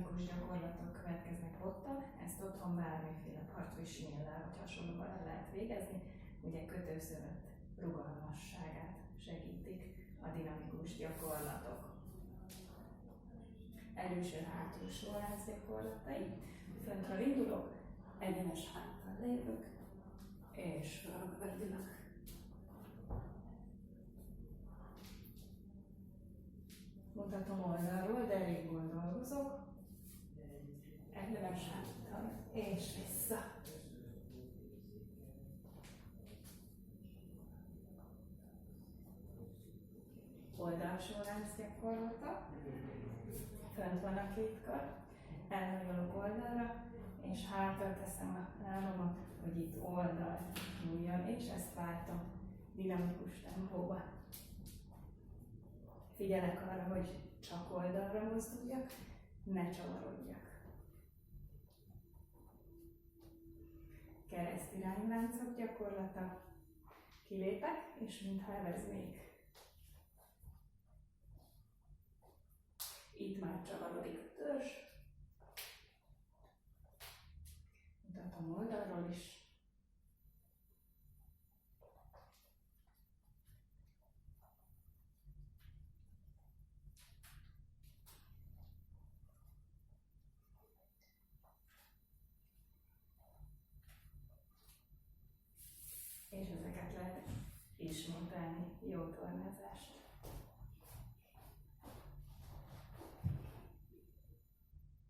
dinamikus gyakorlatok következnek otthon, ezt otthon bármiféle partvisnyéllel vagy hasonlóval el lehet végezni, ugye kötőszövött rugalmasságát segítik a dinamikus gyakorlatok. Előső-hátulsó láncgyakorlatai. Föntről indulok, egyenes háttal lépök, és fölgördülök. Mutatom oldalról, derékból dolgozok. Egyenes háttal, és vissza. Oldalsó láncgyakorlata. Fönt van a két kar, elhajolok oldalra, és hátra teszem a lábamat, hogy itt oldalt nyúljon, és ezt váltom dinamikus tempóba. Figyelek arra, hogy csak oldalra mozduljak, ne csavarodjak. Keresztirányláncok gyakorlata. Kilépek, és mintha eveznék. Itt már csavarodik a törzs. Mutatom oldalról is.